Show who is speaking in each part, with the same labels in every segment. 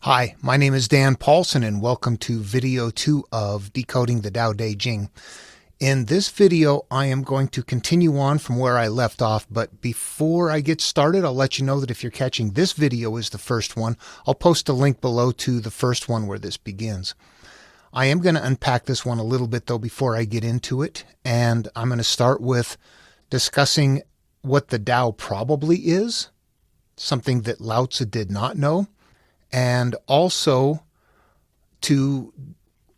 Speaker 1: Hi, my name is Dan Paulson and welcome to video 2 of Decoding the Tao Te Ching. In this video, I am going to continue on from where I left off, but before I get started, I'll let you know that if you're catching this video as the first one, I'll post a link below to the first one where this begins. I am going to unpack this one a little bit though before I get into it, and I'm going to start with discussing what the Tao probably is, something that Lao Tzu did not know, and also to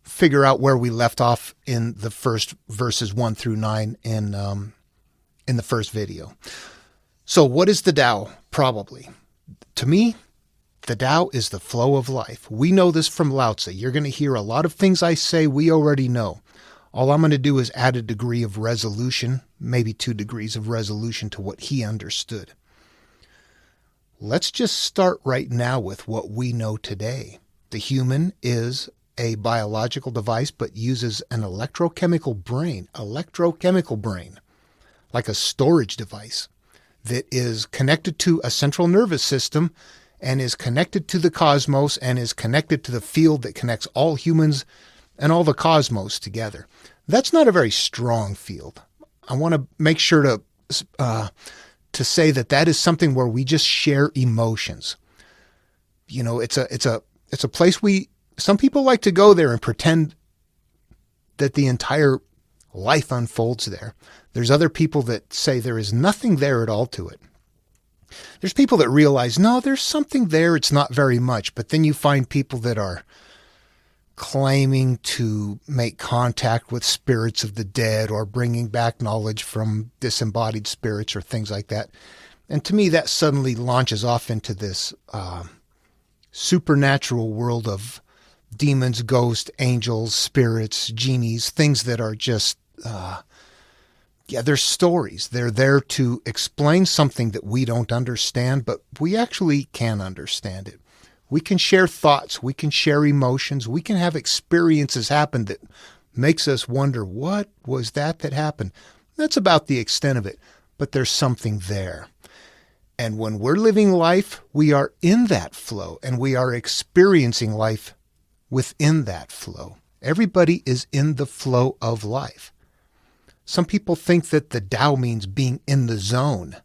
Speaker 1: figure out where we left off in the first verses 1 through 9 in the first video. So what is the Tao? Probably. To me, the Tao is the flow of life. We know this from Lao Tzu. You're going to hear a lot of things I say we already know. All I'm going to do is add a degree of resolution, maybe 2 degrees of resolution to what he understood. Let's just start right now with what we know today. The human is a biological device but uses an electrochemical brain, like a storage device that is connected to a central nervous system and is connected to the cosmos and is connected to the field that connects all humans and all the cosmos together. That's not a very strong field. I want to make sure to say that that is something where we just share emotions. You know, it's a place some people like to go there and pretend that the entire life unfolds there. There's other people that say there is nothing there at all to it. There's people that realize, no, there's something there. It's not very much. But then you find people that are claiming to make contact with spirits of the dead or bringing back knowledge from disembodied spirits or things like that. And to me, that suddenly launches off into this supernatural world of demons, ghosts, angels, spirits, genies, things that are just, they're stories. They're there to explain something that we don't understand, but we actually can understand it. We can share thoughts, we can share emotions, we can have experiences happen that makes us wonder, what was that happened? That's about the extent of it, but there's something there. And when we're living life, we are in that flow and we are experiencing life within that flow. Everybody is in the flow of life. Some people think that the Tao means being in the zone.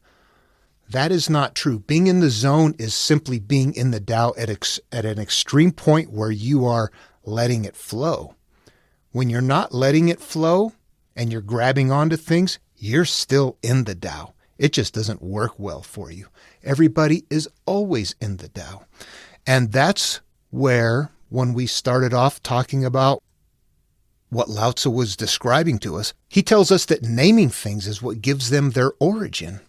Speaker 1: That is not true. Being in the zone is simply being in the Tao at an extreme point where you are letting it flow. When you're not letting it flow and you're grabbing onto things, you're still in the Tao. It just doesn't work well for you. Everybody is always in the Tao. And that's where, when we started off talking about what Lao Tzu was describing to us, he tells us that naming things is what gives them their origin.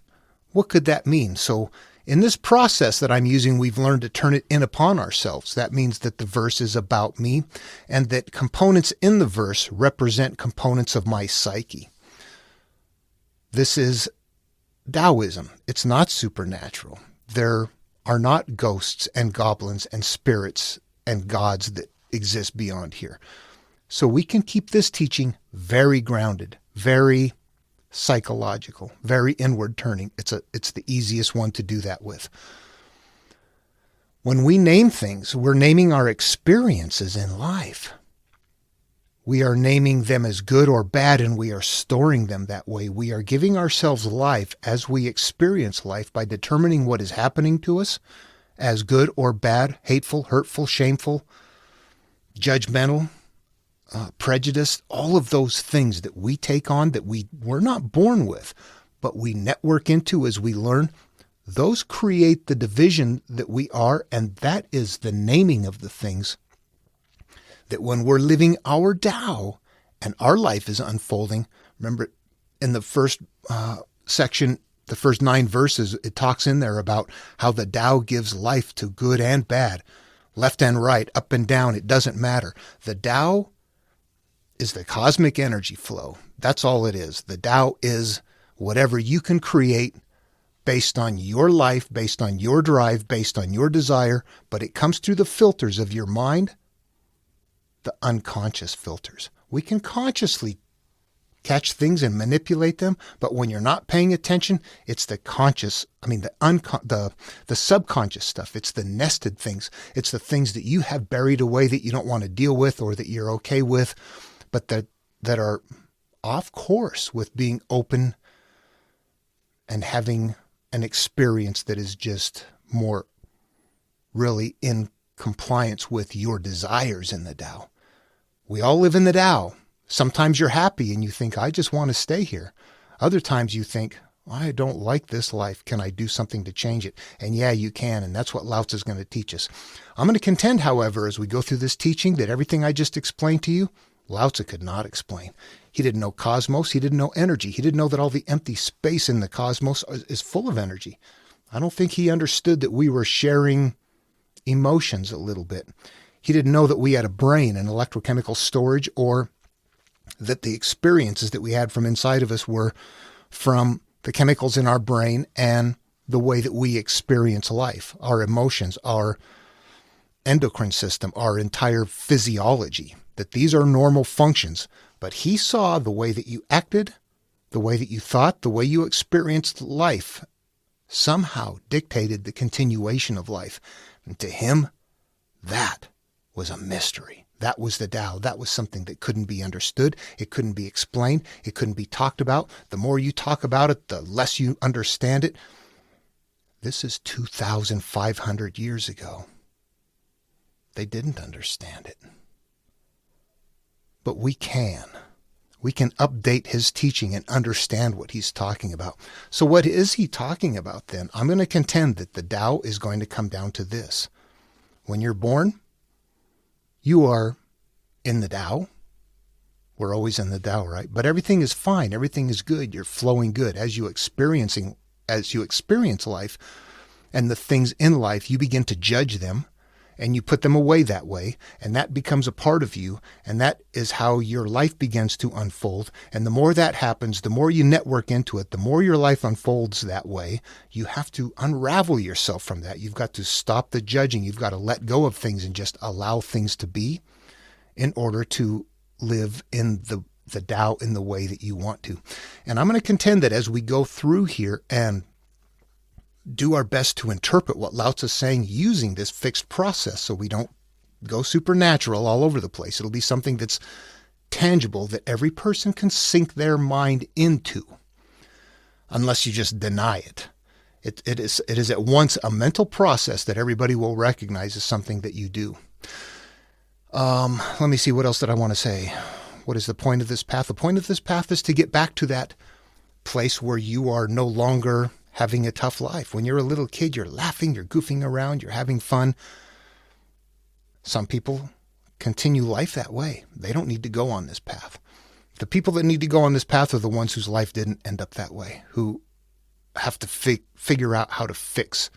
Speaker 1: What could that mean? So in this process that I'm using, we've learned to turn it in upon ourselves. That means that the verse is about me and that components in the verse represent components of my psyche. This is Taoism. It's not supernatural. There are not ghosts and goblins and spirits and gods that exist beyond here. So we can keep this teaching very grounded, very psychological, very inward turning. It's the easiest one to do that with. When we name things, we're naming our experiences in life. We are naming them as good or bad, and we are storing them that way. We are giving ourselves life as we experience life by determining what is happening to us as good or bad, hateful, hurtful, shameful, judgmental, prejudice, all of those things that we take on that we're not born with, but we network into as we learn. Those create the division that we are, and that is the naming of the things that when we're living our Tao and our life is unfolding. Remember in the first section, the first 9 verses, it talks in there about how the Tao gives life to good and bad, left and right, up and down. It doesn't matter. The Tao is the cosmic energy flow. That's all it is. The Tao is whatever you can create based on your life, based on your drive, based on your desire, but it comes through the filters of your mind, the unconscious filters. We can consciously catch things and manipulate them. But when you're not paying attention, it's the the subconscious stuff. It's the nested things. It's the things that you have buried away that you don't want to deal with or that you're okay with, but that are off course with being open and having an experience that is just more really in compliance with your desires in the Tao. We all live in the Tao. Sometimes you're happy and you think, I just want to stay here. Other times you think, I don't like this life. Can I do something to change it? And yeah, you can. And that's what Lao Tzu is going to teach us. I'm going to contend, however, as we go through this teaching, that everything I just explained to you, Lao Tzu could not explain. He didn't know cosmos. He didn't know energy. He didn't know that all the empty space in the cosmos is full of energy. I don't think he understood that we were sharing emotions a little bit. He didn't know that we had a brain and electrochemical storage, or that the experiences that we had from inside of us were from the chemicals in our brain and the way that we experience life, our emotions, our endocrine system, our entire physiology, that these are normal functions. But he saw the way that you acted, the way that you thought, the way you experienced life somehow dictated the continuation of life. And to him, that was a mystery. That was the Tao. That was something that couldn't be understood. It couldn't be explained. It couldn't be talked about. The more you talk about it, the less you understand it. This is 2,500 years ago. They didn't understand it. But we can. We can update his teaching and understand what he's talking about. So what is he talking about then? I'm going to contend that the Tao is going to come down to this. When you're born, you are in the Tao. We're always in the Tao, right? But everything is fine. Everything is good. You're flowing good. As you experience life and the things in life, you begin to judge them and you put them away that way. And that becomes a part of you. And that is how your life begins to unfold. And the more that happens, the more you network into it, the more your life unfolds that way. You have to unravel yourself from that. You've got to stop the judging. You've got to let go of things and just allow things to be in order to live in the Tao in the way that you want to. And I'm going to contend that as we go through here and do our best to interpret what Lao Tzu is saying using this fixed process, so we don't go supernatural all over the place. It'll be something that's tangible that every person can sink their mind into, unless you just deny it. It is at once a mental process that everybody will recognize as something that you do. Let me see, what else did I want to say? What is the point of this path? The point of this path is to get back to that place where you are no longer having a tough life. When you're a little kid, you're laughing, you're goofing around, you're having fun. Some people continue life that way. They don't need to go on this path. The people that need to go on this path are the ones whose life didn't end up that way, who have to figure out how to fix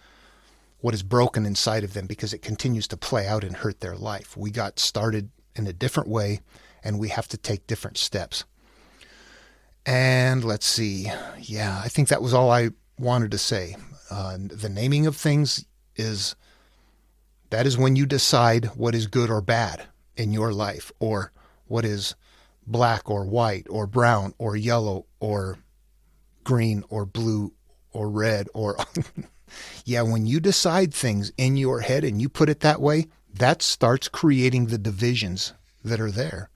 Speaker 1: what is broken inside of them because it continues to play out and hurt their life. We got started in a different way, and we have to take different steps. And let's see. Yeah, I think that was all I wanted to say. The naming of things is when you decide what is good or bad in your life, or what is black or white or brown or yellow or green or blue or red or yeah, when you decide things in your head and you put it that way, that starts creating the divisions that are there.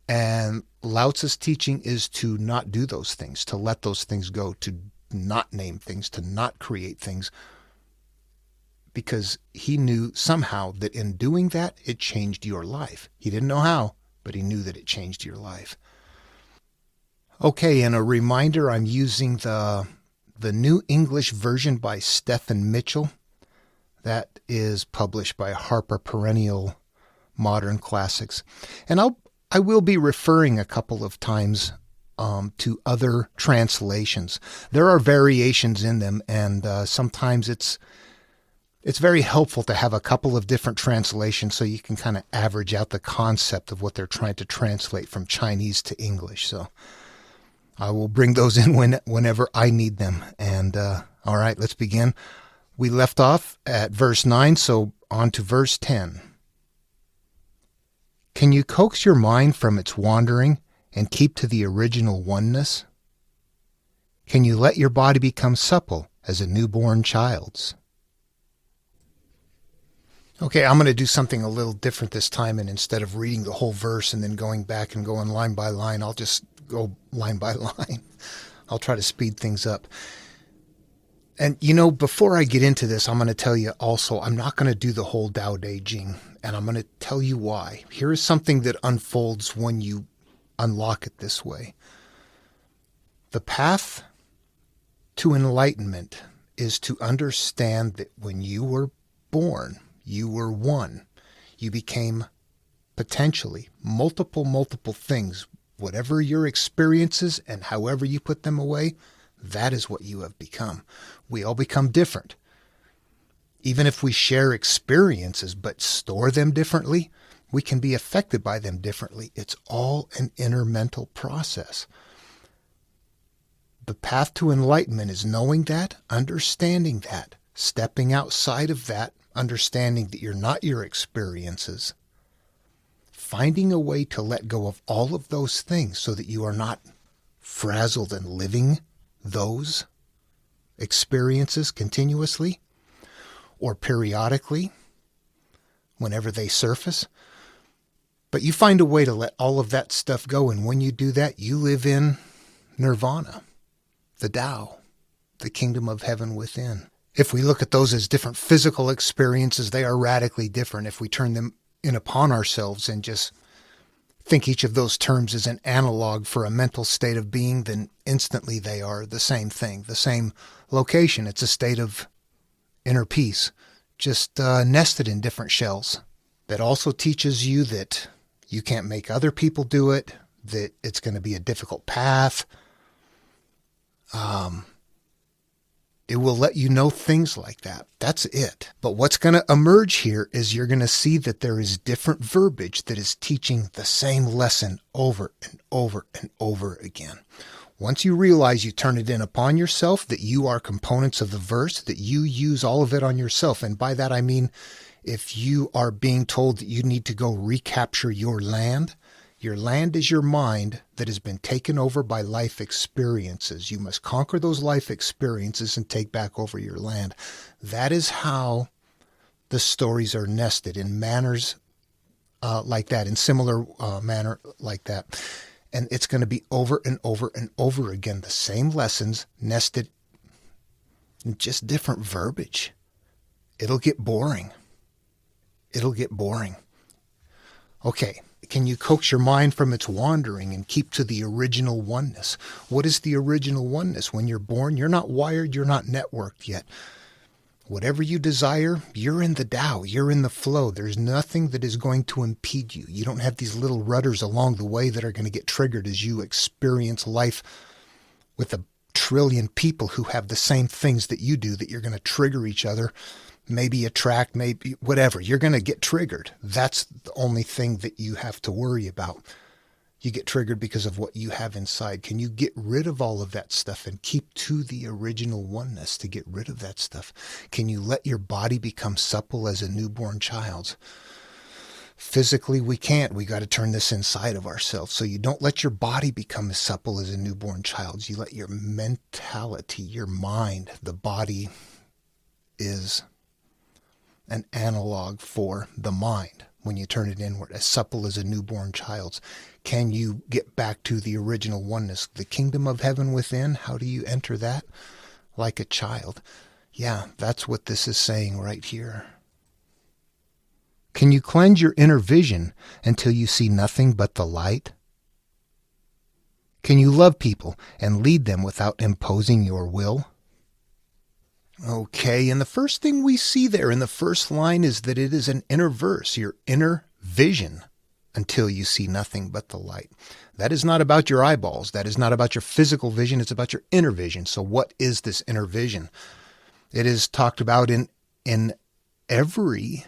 Speaker 1: And Lao Tzu's teaching is to not do those things, to let those things go, to not name things, to not create things, because he knew somehow that in doing that, it changed your life. He didn't know how, but he knew that it changed your life. Okay, and a reminder, I'm using the New English version by Stephen Mitchell. That is published by Harper Perennial Modern Classics. And I will be referring a couple of times to other translations. There are variations in them, and sometimes it's very helpful to have a couple of different translations so you can kind of average out the concept of what they're trying to translate from Chinese to English. So I will bring those in whenever I need them. And all right, let's begin. We left off at verse 9, so on to verse 10. Can you coax your mind from its wandering and keep to the original oneness? Can you let your body become supple as a newborn child's? Okay, I'm going to do something a little different this time, and instead of reading the whole verse and then going back and going line by line, I'll just go line by line. I'll try to speed things up. And, before I get into this, I'm going to tell you also, I'm not going to do the whole Tao Te Ching, and I'm going to tell you why. Here is something that unfolds when you unlock it this way. The path to enlightenment is to understand that when you were born, you were one. You became potentially multiple things. Whatever your experiences and however you put them away, that is what you have become. We all become different. Even if we share experiences but store them differently, we can be affected by them differently. It's all an inner mental process. The path to enlightenment is knowing that, understanding that, stepping outside of that, understanding that you're not your experiences, finding a way to let go of all of those things so that you are not frazzled and living those experiences continuously or periodically whenever they surface. But you find a way to let all of that stuff go, and when you do that, you live in nirvana, the Tao, the kingdom of heaven within. If we look at those as different physical experiences, they are radically different. If we turn them in upon ourselves and just think each of those terms is an analog for a mental state of being, then instantly they are the same thing, the same location. It's a state of inner peace, just nested in different shells. That also teaches you that you can't make other people do it, that it's going to be a difficult path. It will let you know things like that. That's it. But what's going to emerge here is you're going to see that there is different verbiage that is teaching the same lesson over and over and over again. Once you realize you turn it in upon yourself, that you are components of the verse, that you use all of it on yourself. And by that I mean, if you are being told that you need to go recapture your land is your mind that has been taken over by life experiences. You must conquer those life experiences and take back over your land. That is how the stories are nested in manners like that, in similar manner like that. And it's going to be over and over and over again, the same lessons nested in just different verbiage. It'll get boring. Okay. Can you coax your mind from its wandering and keep to the original oneness? What is the original oneness? When you're born, you're not wired, you're not networked yet. Whatever you desire, you're in the Tao, you're in the flow. There's nothing that is going to impede you. You don't have these little rudders along the way that are going to get triggered as you experience life with 1 trillion people who have the same things that you do, that you're going to trigger each other. Maybe attract, maybe whatever. You're going to get triggered. That's the only thing that you have to worry about. You get triggered because of what you have inside. Can you get rid of all of that stuff and keep to the original oneness to get rid of that stuff? Can you let your body become supple as a newborn child's? Physically, we can't. We got to turn this inside of ourselves. So you don't let your body become as supple as a newborn child's. You let your mentality, your mind, the body is an analog for the mind when you turn it inward, as supple as a newborn child's. Can you get back to the original oneness? The kingdom of heaven within, how do you enter that? Like a child. Yeah, that's what this is saying right here. Can you cleanse your inner vision until you see nothing but the light? Can you love people and lead them without imposing your will? Okay, and the first thing we see there in the first line is that it is an inner verse, your inner vision, until you see nothing but the light. That is not about your eyeballs. That is not about your physical vision. It's about your inner vision. So what is this inner vision? It is talked about in every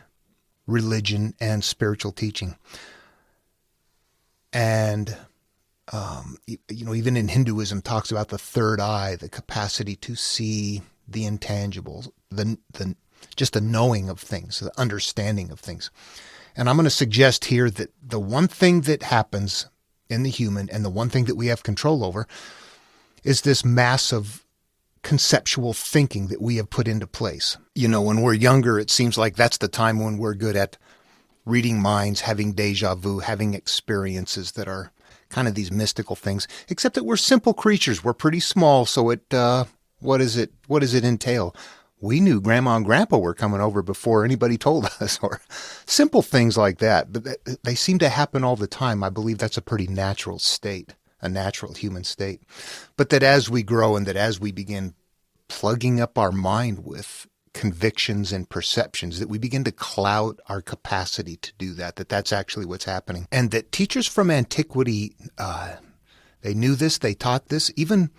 Speaker 1: religion and spiritual teaching. And even in Hinduism, talks about the third eye, the capacity to see the intangibles, just the knowing of things, the understanding of things. And I'm going to suggest here that the one thing that happens in the human, and the one thing that we have control over is this mass of conceptual thinking that we have put into place. When we're younger, it seems like that's the time when we're good at reading minds, having deja vu, having experiences that are kind of these mystical things, except that we're simple creatures. We're pretty small, so what does it entail? We knew Grandma and Grandpa were coming over before anybody told us, or simple things like that. But they seem to happen all the time. I believe that's a pretty natural state, a natural human state. But that as we grow and that as we begin plugging up our mind with convictions and perceptions, that we begin to cloud our capacity to do that, that's actually what's happening. And that teachers from antiquity, they knew this, they taught this, even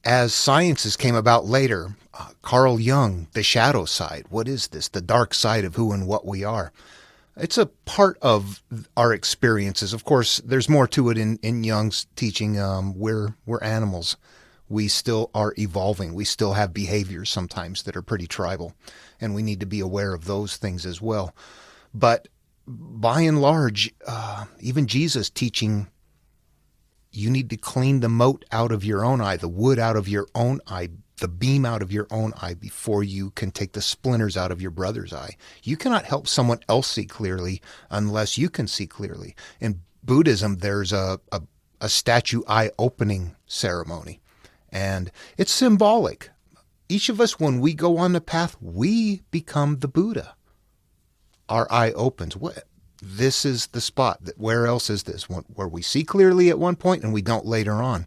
Speaker 1: as sciences came about later. Carl Jung, the shadow side. What is this? The dark side of who and what we are. It's a part of our experiences. Of course, there's more to it in Jung's teaching. We're animals. We still are evolving. We still have behaviors sometimes that are pretty tribal, and we need to be aware of those things as well. But by and large, even Jesus teaching, you need to clean the mote out of your own eye, the wood out of your own eye, the beam out of your own eye before you can take the splinters out of your brother's eye. You cannot help someone else see clearly unless you can see clearly. In Buddhism, there's a statue eye opening ceremony, and it's symbolic. Each of us, when we go on the path, we become the Buddha. Our eye opens. This is the spot. Where else is this? Where we see clearly at one point and we don't later on.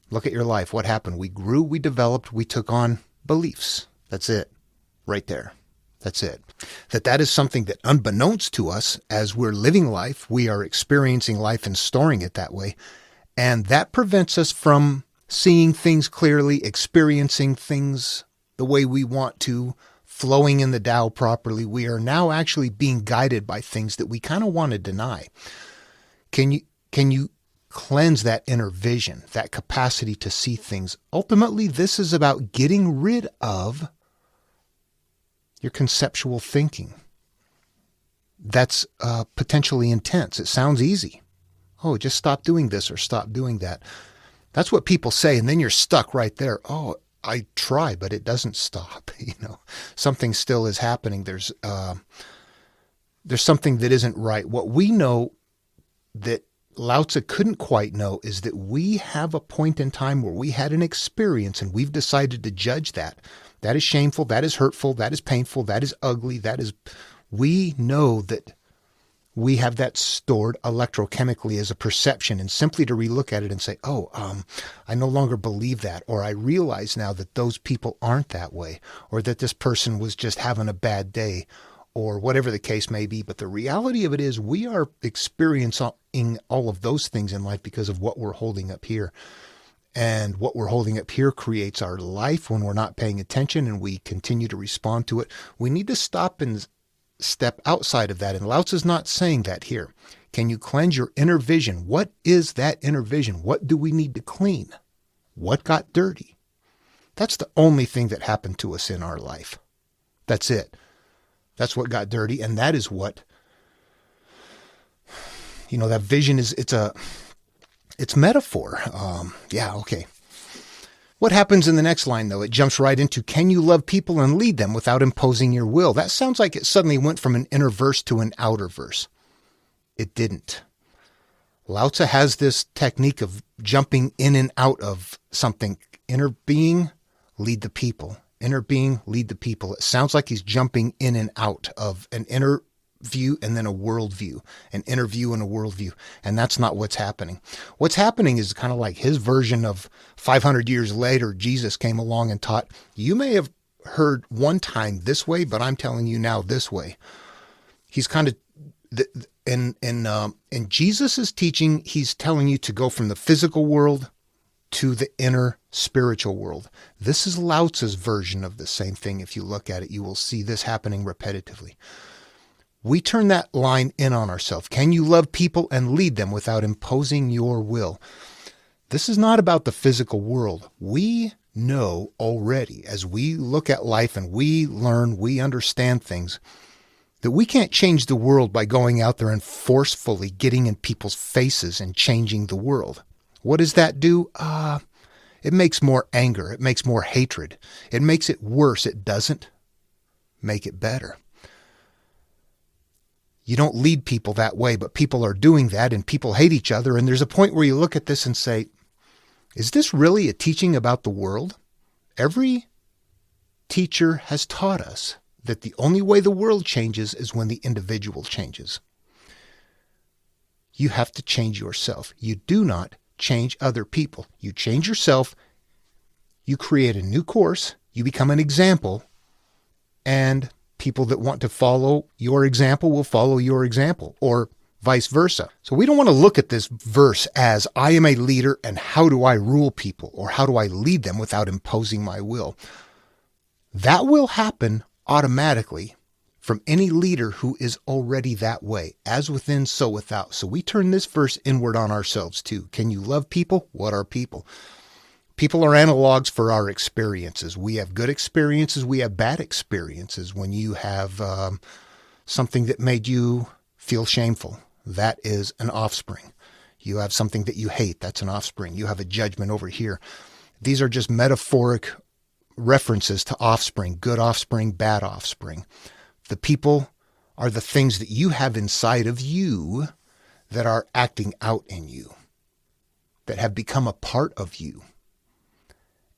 Speaker 1: Look at your life. What happened? We grew, we developed, we took on beliefs. That's it. Right there. That's it. That is something that, unbeknownst to us, as we're living life, we are experiencing life and storing it that way. And that prevents us from seeing things clearly, experiencing things the way we want to, flowing in the Tao properly. We are now actually being guided by things that we kind of want to deny. Can you cleanse that inner vision, that capacity to see things? Ultimately, this is about getting rid of your conceptual thinking. That's potentially intense. It sounds easy. Oh, just stop doing this or stop doing that. That's what people say, and then you're stuck right there. Oh, I try, but it doesn't stop. Something still is happening. There's something that isn't right. What we know that Lao Tzu couldn't quite know is that we have a point in time where we had an experience and we've decided to judge that. That is shameful. That is hurtful. That is painful. That is ugly. We know that we have that stored electrochemically as a perception, and simply to relook at it and say, I no longer believe that, or I realize now that those people aren't that way, or that this person was just having a bad day, or whatever the case may be. But the reality of it is we are experiencing all of those things in life because of what we're holding up here. And what we're holding up here creates our life when we're not paying attention and we continue to respond to it. We need to stop and step outside of that. And Lao Tzu's not saying that here. Can you cleanse your inner vision? What is that inner vision? What do we need to clean? What got dirty? That's the only thing that happened to us in our life. That's it. That's what got dirty. And that is what, that vision is, it's metaphor. Okay. What happens in the next line, though? It jumps right into, can you love people and lead them without imposing your will? That sounds like it suddenly went from an inner verse to an outer verse. It didn't. Lao Tzu has this technique of jumping in and out of something. Inner being, lead the people. Inner being, lead the people. It sounds like he's jumping in and out of an inner view and then a world view, an inner view and a world view. And that's not what's happening. What's happening is kind of like his version of 500 years later, Jesus came along and taught, you may have heard one time this way, but I'm telling you now this way. He's kind of, in Jesus's teaching, he's telling you to go from the physical world to the inner spiritual world. This is Lao Tzu's version of the same thing. If you look at it, you will see this happening repetitively. We turn that line in on ourselves. Can you love people and lead them without imposing your will? This is not about the physical world. We know already, as we look at life and we learn, we understand things, that we can't change the world by going out there and forcefully getting in people's faces and changing the world. What does that do? It makes more anger. It makes more hatred. It makes it worse. It doesn't make it better. You don't lead people that way, but people are doing that and people hate each other. And there's a point where you look at this and say, is this really a teaching about the world? Every teacher has taught us that the only way the world changes is when the individual changes. You have to change yourself. You do not change other people. You change yourself. You create a new course. You become an example. And people that want to follow your example will follow your example, or vice versa. So we don't want to look at this verse as I am a leader and how do I rule people or how do I lead them without imposing my will. That will happen automatically from any leader who is already that way, as within, so without. So we turn this verse inward on ourselves too. Can you love people? What are people? People are analogs for our experiences. We have good experiences. We have bad experiences. When you have something that made you feel shameful, that is an offspring. You have something that you hate, that's an offspring. You have a judgment over here. These are just metaphoric references to offspring, good offspring, bad offspring. The people are the things that you have inside of you that are acting out in you, that have become a part of you.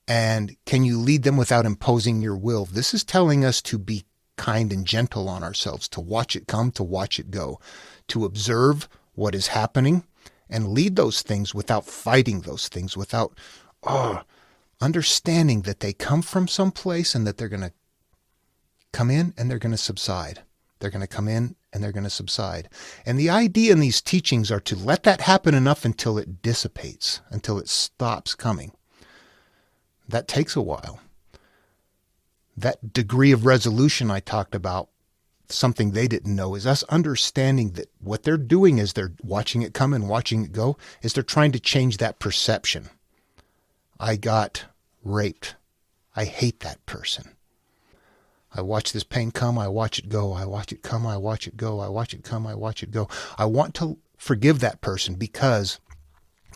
Speaker 1: And can you lead them without imposing your will? This is telling us to be kind and gentle on ourselves, to watch it come, to watch it go, to observe what is happening and lead those things without fighting those things, without understanding that they come from someplace and that they're going to come in and they're going to subside. They're going to come in and they're going to subside. And the idea in these teachings are to let that happen enough until it dissipates, until it stops coming. That takes a while. That degree of resolution I talked about, something they didn't know, is us understanding that what they're doing is they're watching it come and watching it go, is they're trying to change that perception. I got raped. I hate that person. I watch this pain come, I watch it go, I watch it come, I watch it go, I watch it come, I watch it go. I want to forgive that person because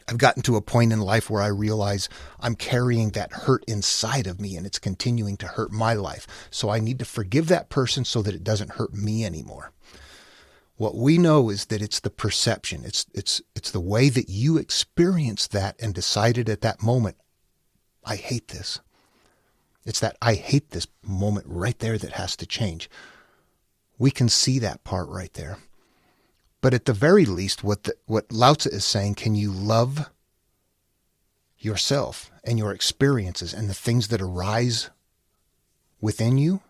Speaker 1: I've gotten to a point in life where I realize I'm carrying that hurt inside of me and it's continuing to hurt my life. So I need to forgive that person so that it doesn't hurt me anymore. What we know is that it's the perception. It's the way that you experience that and decided at that moment, I hate this. It's that I hate this moment right there that has to change. We can see that part right there. But at the very least, what Lao Tzu is saying, can you love yourself and your experiences and the things that arise within you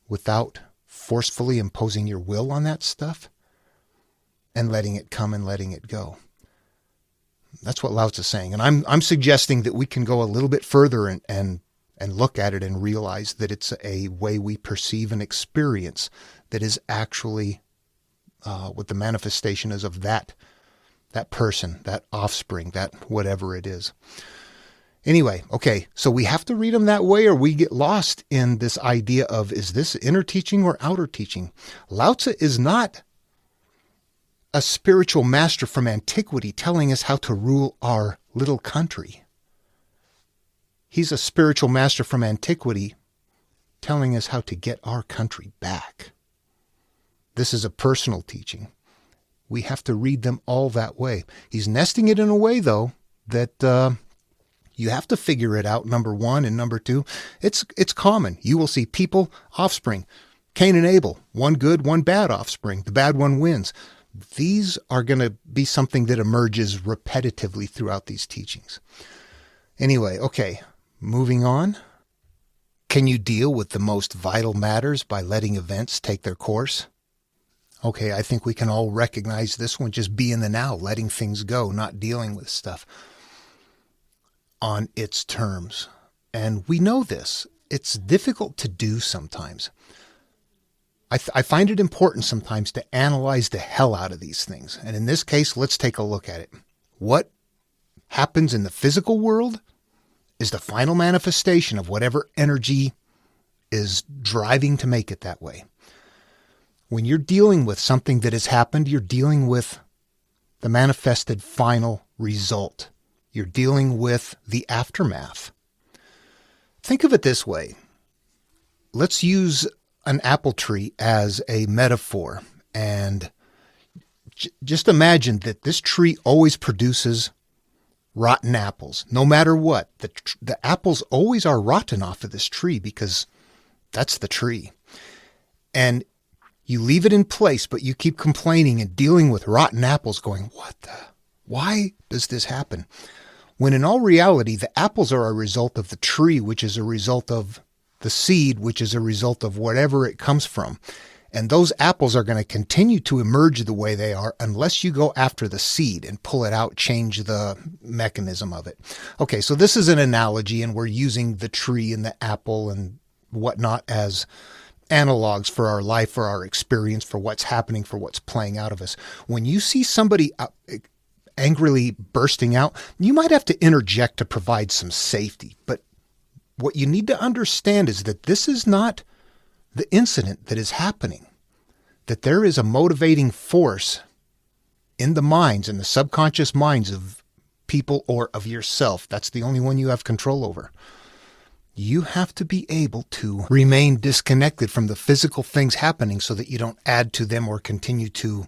Speaker 1: without forcefully imposing your will on that stuff and letting it come and letting it go? That's what Lao Tzu is saying. And I'm suggesting that we can go a little bit further and look at it and realize that it's a way we perceive an experience that is actually what the manifestation is of that person, that offspring, that whatever it is. Anyway, okay, so we have to read them that way or we get lost in this idea of, is this inner teaching or outer teaching? Lao Tzu is not a spiritual master from antiquity telling us how to rule our little country. He's a spiritual master from antiquity telling us how to get our country back. This is a personal teaching. We have to read them all that way. He's nesting it in a way, though, that you have to figure it out, number one. And number two, it's common. You will see people, offspring, Cain and Abel, one good, one bad offspring. The bad one wins. These are going to be something that emerges repetitively throughout these teachings. Anyway, okay, moving on. Can you deal with the most vital matters by letting events take their course? Okay, I think we can all recognize this one. Just be in the now, letting things go, not dealing with stuff on its terms. And we know this. It's difficult to do sometimes. I find it important sometimes to analyze the hell out of these things. And in this case, let's take a look at it. What happens in the physical world is the final manifestation of whatever energy is driving to make it that way. When you're dealing with something that has happened, you're dealing with the manifested final result. You're dealing with the aftermath. Think of it this way. Let's use an apple tree as a metaphor. And just imagine that this tree always produces rotten apples. No matter what, the apples always are rotten off of this tree because that's the tree. And you leave it in place, but you keep complaining and dealing with rotten apples going, why does this happen? When in all reality, the apples are a result of the tree, which is a result of the seed, which is a result of whatever it comes from. And those apples are going to continue to emerge the way they are unless you go after the seed and pull it out, change the mechanism of it. Okay, so this is an analogy, and we're using the tree and the apple and whatnot as analogs for our life, for our experience, for what's happening, for what's playing out of us. When you see somebody angrily bursting out, you might have to interject to provide some safety. But what you need to understand is that this is not the incident that is happening, that there is a motivating force in the minds, in the subconscious minds of people or of yourself. That's the only one you have control over. You have to be able to remain disconnected from the physical things happening so that you don't add to them or continue to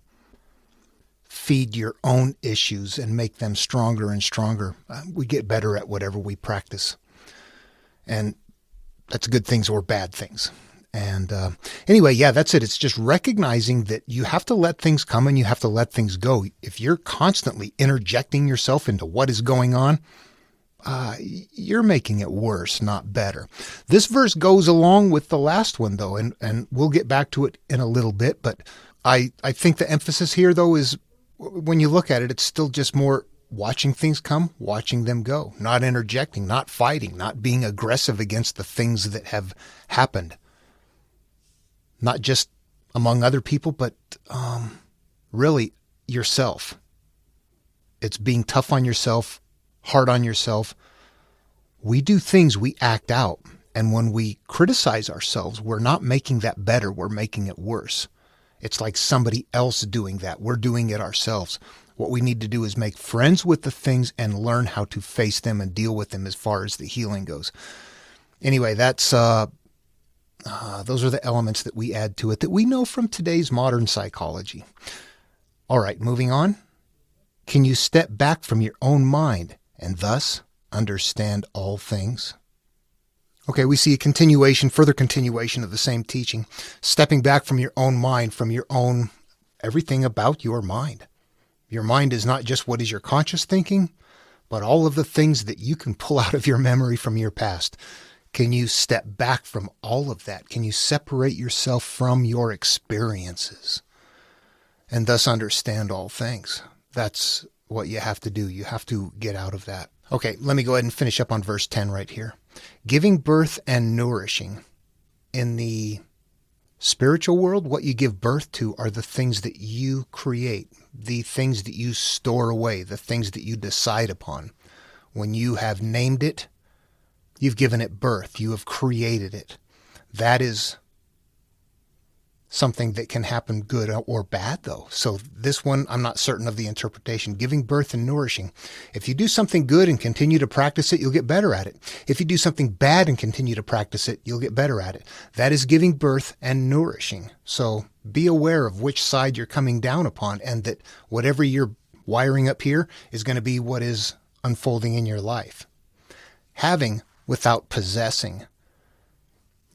Speaker 1: feed your own issues and make them stronger and stronger. We get better at whatever we practice. And that's good things or bad things. And anyway, yeah, that's it. It's just recognizing that you have to let things come and you have to let things go. If you're constantly interjecting yourself into what is going on, you're making it worse, not better. This verse goes along with the last one, though, and we'll get back to it in a little bit. But I think the emphasis here, though, is when you look at it, it's still just more watching things come, watching them go, not interjecting, not fighting, not being aggressive against the things that have happened. Not just among other people, but really yourself. It's being tough on yourself, hard on yourself. We do things, we act out. And when we criticize ourselves, we're not making that better, we're making it worse. It's like somebody else doing that. We're doing it ourselves. What we need to do is make friends with the things and learn how to face them and deal with them as far as the healing goes. Anyway, that's those are the elements that we add to it that we know from today's modern psychology. All right, moving on. Can you step back from your own mind and thus understand all things? Okay, we see a further continuation of the same teaching. Stepping back from your own mind, from your own, everything about your mind. Your mind is not just what is your conscious thinking, but all of the things that you can pull out of your memory from your past. Can you step back from all of that? Can you separate yourself from your experiences and thus understand all things? That's what you have to do. You have to get out of that. Okay, let me go ahead and finish up on verse 10 right here. Giving birth and nourishing. In the spiritual world, what you give birth to are the things that you create, the things that you store away, the things that you decide upon. When you have named it, you've given it birth. You have created it. That is something that can happen good or bad, though. So this one, I'm not certain of the interpretation. Giving birth and nourishing. If you do something good and continue to practice it, you'll get better at it. If you do something bad and continue to practice it, you'll get better at it. That is giving birth and nourishing. So be aware of which side you're coming down upon, and that whatever you're wiring up here is going to be what is unfolding in your life. Having without possessing.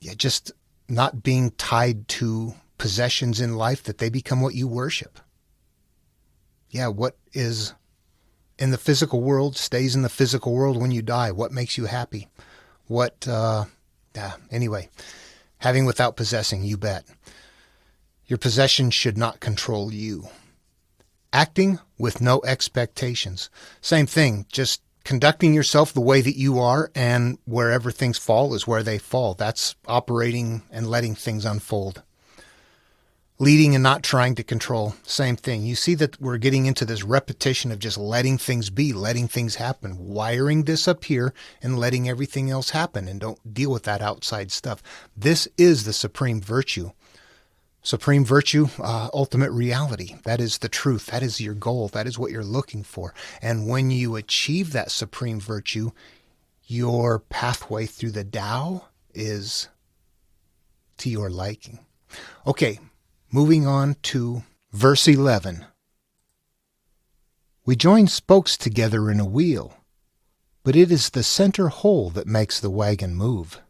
Speaker 1: Yeah, just not being tied to possessions in life, that they become what you worship. Yeah, what is in the physical world stays in the physical world when you die. What makes you happy? Anyway, having without possessing, you bet. Your possessions should not control you. Acting with no expectations. Same thing, just conducting yourself the way that you are, and wherever things fall is where they fall. That's operating and letting things unfold. Leading and not trying to control. Same thing. You see that we're getting into this repetition of just letting things be, letting things happen, wiring this up here and letting everything else happen, and don't deal with that outside stuff. This is the supreme virtue. Supreme virtue, ultimate reality. That is the truth. That is your goal. That is what you're looking for. And when you achieve that supreme virtue, your pathway through the Tao is to your liking. Okay, moving on to verse 11. We join spokes together in a wheel, but it is the center hole that makes the wagon move.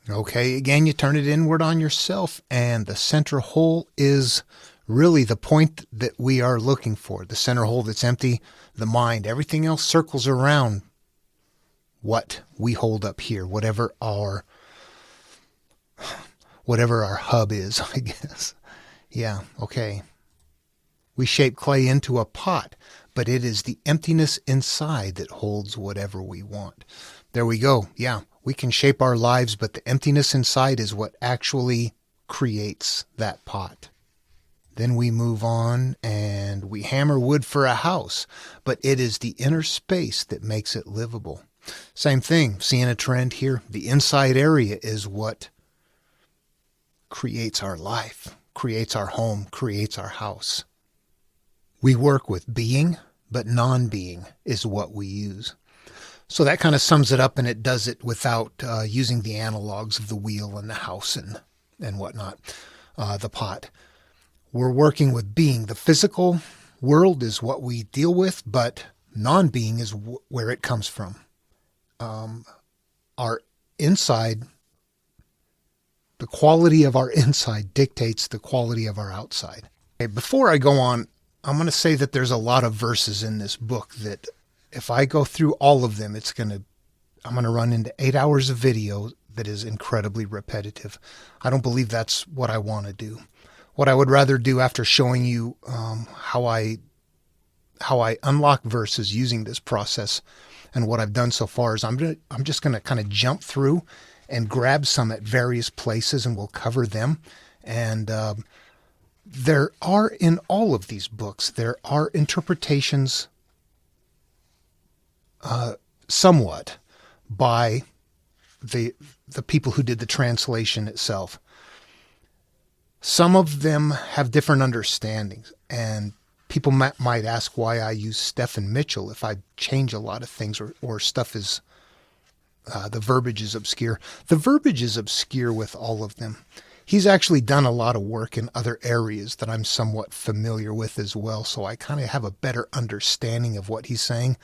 Speaker 1: Okay, again, you turn it inward on yourself, and the center hole is really the point that we are looking for. The center hole that's empty, the mind. Everything else circles around what we hold up here, whatever our hub is, I guess. Yeah, okay. We shape clay into a pot, but it is the emptiness inside that holds whatever we want. There we go. Yeah, we can shape our lives, but the emptiness inside is what actually creates that pot. Then we move on and we hammer wood for a house, but it is the inner space that makes it livable. Same thing, seeing a trend here. The inside area is what creates our life, creates our home, creates our house. We work with being, but non-being is what we use. So that kind of sums it up, and it does it without using the analogs of the wheel and the house and whatnot, the pot. We're working with being. The physical world is what we deal with, but non-being is where it comes from. Our inside, the quality of our inside dictates the quality of our outside. Okay, before I go on, I'm going to say that there's a lot of verses in this book that if I go through all of them, I'm going to run into 8 hours of video that is incredibly repetitive. I don't believe that's what I want to do. What I would rather do after showing you how I unlock verses using this process and what I've done so far is I'm just going to kind of jump through and grab some at various places, and we'll cover them. And there are, in all of these books, there are interpretations somewhat by the people who did the translation itself. Some of them have different understandings, and people might ask why I use Stephen Mitchell if I change a lot of things or stuff is, the verbiage is obscure. The verbiage is obscure with all of them. He's actually done a lot of work in other areas that I'm somewhat familiar with as well, so I kind of have a better understanding of what he's saying.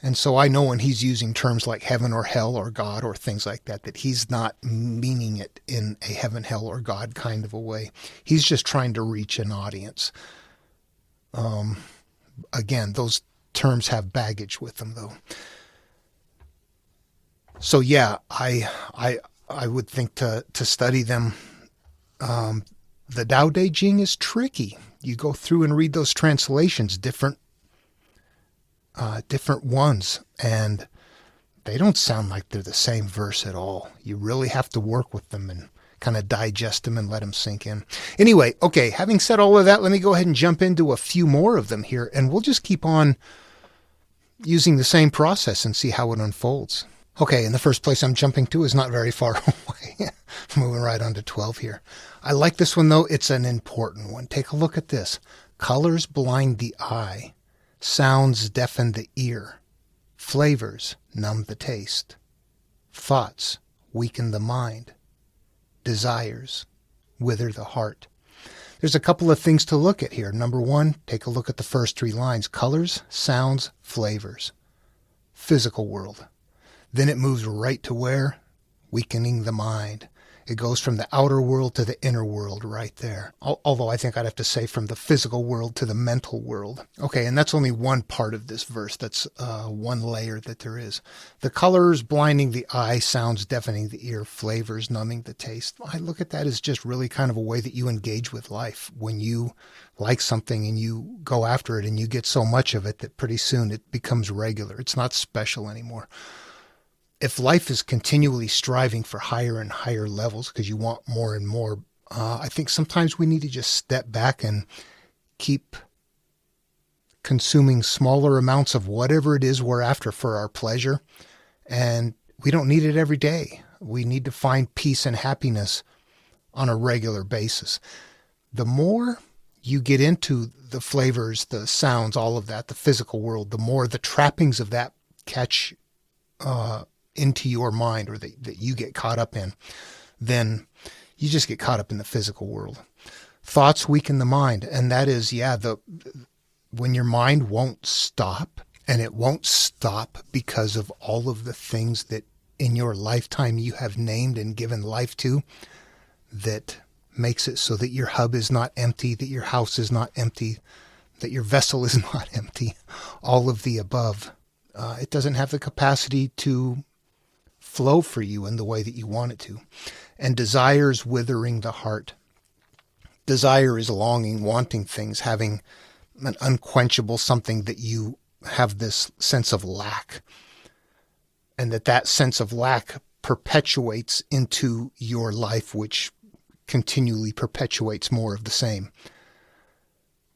Speaker 1: And so I know when he's using terms like heaven or hell or God or things like that, that he's not meaning it in a heaven, hell, or God kind of a way. He's just trying to reach an audience. Again, those terms have baggage with them, though. So yeah, I would think to study them. The Tao Te Ching is tricky. You go through and read those translations, different ones, and they don't sound like they're the same verse at all. You really have to work with them and kind of digest them and let them sink in. Anyway, okay, having said all of that, let me go ahead and jump into a few more of them here, and we'll just keep on using the same process and see how it unfolds. Okay, in the first place I'm jumping to is not very far away. Moving right on to 12 here. I like this one, though. It's an important one. Take a look at this. Colors blind the eye. Sounds deafen the ear. Flavors numb the taste. Thoughts weaken the mind. Desires wither the heart. There's a couple of things to look at here. Number one, take a look at the first 3 lines. Colors, sounds, flavors. Physical world. Then it moves right to where? Weakening the mind. It goes from the outer world to the inner world right there. Although I think I'd have to say from the physical world to the mental world. Okay, and that's only one part of this verse. That's one layer that there is. The colors blinding the eye, sounds deafening the ear, flavors numbing the taste. I look at that as just really kind of a way that you engage with life. When you like something and you go after it and you get so much of it that pretty soon it becomes regular. It's not special anymore. If life is continually striving for higher and higher levels because you want more and more, I think sometimes we need to just step back and keep consuming smaller amounts of whatever it is we're after for our pleasure. And we don't need it every day. We need to find peace and happiness on a regular basis. The more you get into the flavors, the sounds, all of that, the physical world, the more the trappings of that catch into your mind, or that you get caught up in, then you just get caught up in the physical world. Thoughts weaken the mind, and that is, when your mind won't stop, and it won't stop because of all of the things that in your lifetime you have named and given life to, that makes it so that your hub is not empty, that your house is not empty, that your vessel is not empty, all of the above. It doesn't have the capacity to flow for you in the way that you want it to. And desire's withering the heart. Desire is longing, wanting things, having an unquenchable something that you have this sense of lack. And that sense of lack perpetuates into your life, which continually perpetuates more of the same.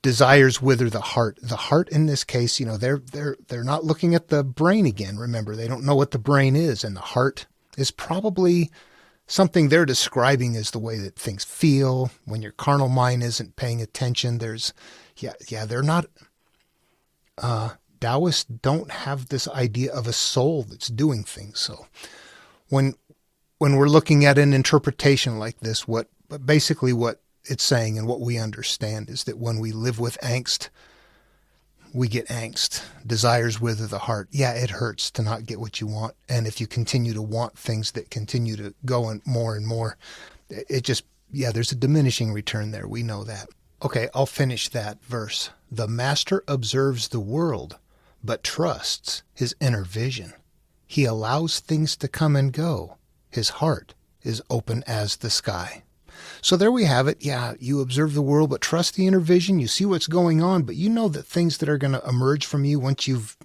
Speaker 1: Desires wither the heart. The heart in this case, they're not looking at the brain again. Remember, they don't know what the brain is, and the heart is probably something they're describing as the way that things feel when your carnal mind isn't paying attention. They're not, Taoists don't have this idea of a soul that's doing things. So when we're looking at an interpretation like this, basically what it's saying and what we understand is that when we live with angst, we get angst. Desires wither the heart. Yeah, it hurts to not get what you want. And if you continue to want things that continue to go and more, there's a diminishing return there. We know that. Okay, I'll finish that verse. The master observes the world, but trusts his inner vision. He allows things to come and go. His heart is open as the sky. So there we have it. Yeah, you observe the world, but trust the inner vision. You see what's going on, but you know that things that are going to emerge from you once you've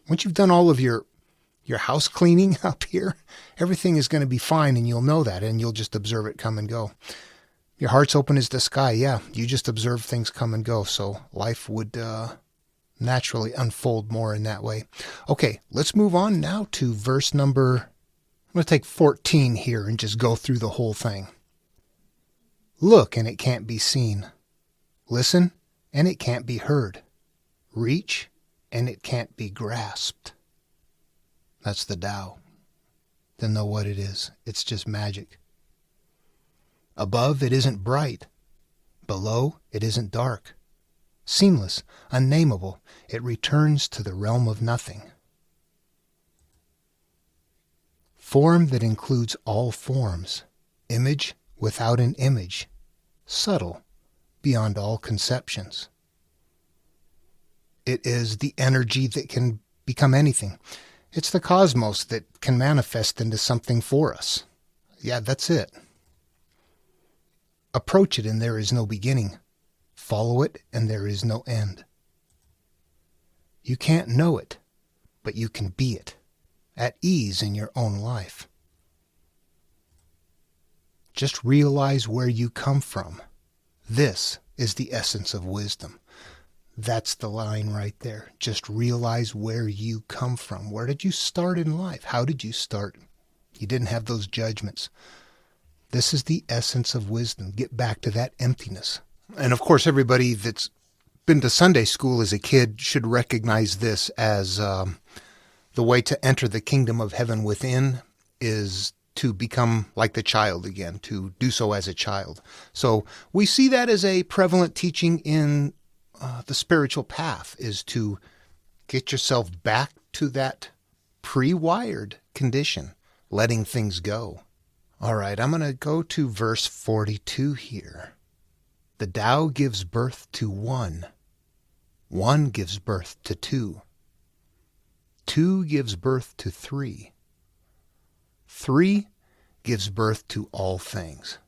Speaker 1: done all of your house cleaning up here, everything is going to be fine, and you'll know that, and you'll just observe it come and go. Your heart's open as the sky. Yeah, you just observe things come and go. So life would naturally unfold more in that way. Okay, let's move on now to verse number, I'm going to take 14 here and just go through the whole thing. Look, and it can't be seen. Listen, and it can't be heard. Reach, and it can't be grasped. That's the Tao. Then know what it is. It's just magic. Above, it isn't bright. Below, it isn't dark. Seamless, unnameable, it returns to the realm of nothing. Form that includes all forms. Image without an image, subtle, beyond all conceptions. It is the energy that can become anything. It's the cosmos that can manifest into something for us. Yeah, that's it. Approach it and there is no beginning. Follow it and there is no end. You can't know it, but you can be it, at ease in your own life. Just realize where you come from. This is the essence of wisdom. That's the line right there. Just realize where you come from. Where did you start in life? How did you start? You didn't have those judgments. This is the essence of wisdom. Get back to that emptiness. And of course, everybody that's been to Sunday school as a kid should recognize this as the way to enter the kingdom of heaven within is to become like the child again, to do so as a child. So we see that as a prevalent teaching in the spiritual path, is to get yourself back to that pre-wired condition, letting things go. All right, I'm going to go to verse 42 here. The Tao gives birth to one. One gives birth to two. Two gives birth to three. Three gives birth to all things.